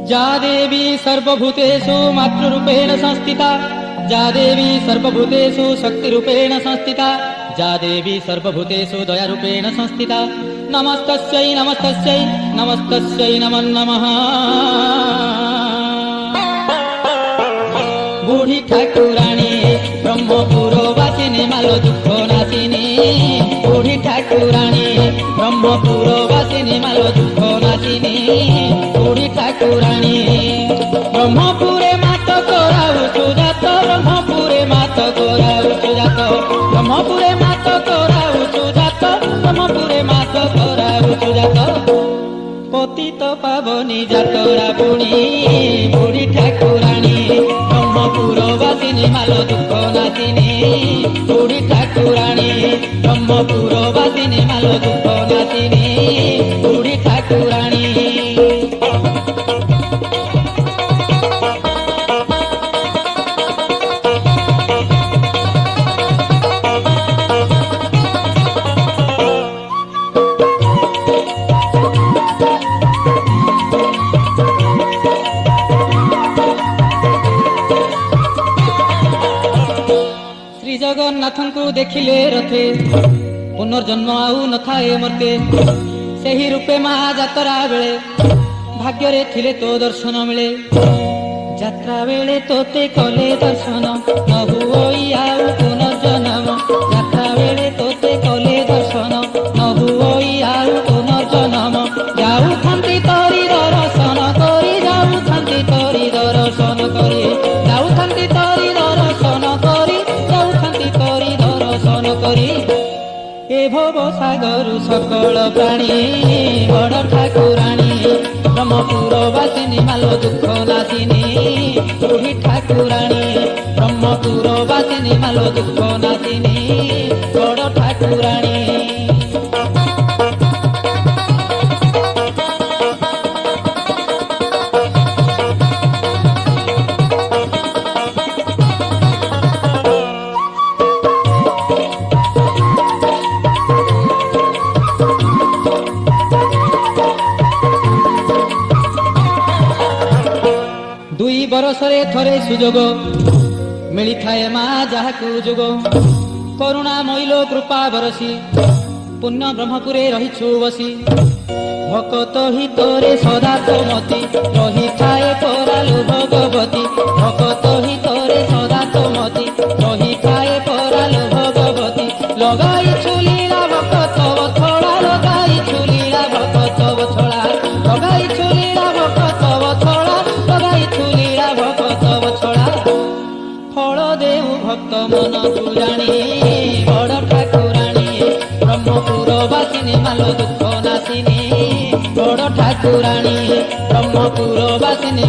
जा देवी सर्वभूतेषु मातृरूपेण संस्थिता, जा देवी सर्वभूतेषु शक्तिरूपेण संस्थिता, जा देवी सर्वभूतेषु दयारूपेण संस्थिता। नमस्तस्यै नमस्तस्यै नमस्तस्यै नमो नमः। बुढ़ी ठाकुराणी ब्रह्मपुरवासिनी मालो दुख नाशिनी, बुढ़ी ठाकुराणी ब्रह्मपुरवासिनी मालो दुख नाशिनी, बुढ़ी ठाकुराणी। ब्रह्मपुरे मात कराउछु जात, ब्रह्मपुरे मात कराउछु जात, ब्रह्मपुरे मात कराउछु जात, ब्रह्मपुरे मात कराउछु जात। पतित पावनी जातरा पुणी बुढ़ी ठाकुराणी ब्रह्मपुरवासिनी मालो दुख नाशिनी, बुढ़ी ठाकुराणी ब्रह्मपुरवासिनी मालो दुख नाशिनी, बुढ़ी ठाकुराणी। जगन्नाथन को देखिले रथे पुनर्जन्म आउ न थाए मर्ते, सेही रूपे मा जातरा बेले भाग्य रे थिले तो दर्शन मिले। जात्रा बेले तोते कले दर्शन न हुई आउ पुनर्जन्म, जात्रा बेले तोते कले दर्शन न हुई आउ पुनर्जन्म। जाऊ थांती तोरी दर्शन करी, जाऊ थांती तोरी दर्शन करी, जाऊ थांती तोरी दर्शन करी, जाऊ थांती तोरी दर्शन करी। ए भव सागर सकल प्राणी बड़ ठाकुराणी ब्रह्मपुरवासिनी मालो दुख नाशिनी, बुढ़ी ठाकुराणी ब्रह्मपुरवासिनी मालो दुख नाशिनी, बड़ ठाकुराणी। दुई बरसरे थरे सुजोग मिली थाए मा जाहाकु जोग, करुणा मैलो कृपा बरसी पुण्य ब्रह्मपुरे रहिछु बसी। भकत हितरे सदा तो मती रही थाए परालु भगवती, भकत हितरे सदा तो मती रही थाए परालु भगवती। लगाई छुलीला भकत बथड़ा, लगाई छुलीला भकत बथड़ा, लगाई छुलीला भकत बथड़ा, लगाई छुलीला भकत बथड़ा। फल देउ भक्त मन पुराणी बड़ ठाकुराणी ब्रह्मपुरवासिनी मालो दुख नाशिनी, बड़ ठाकुराणी ब्रह्मपुरवासिनी।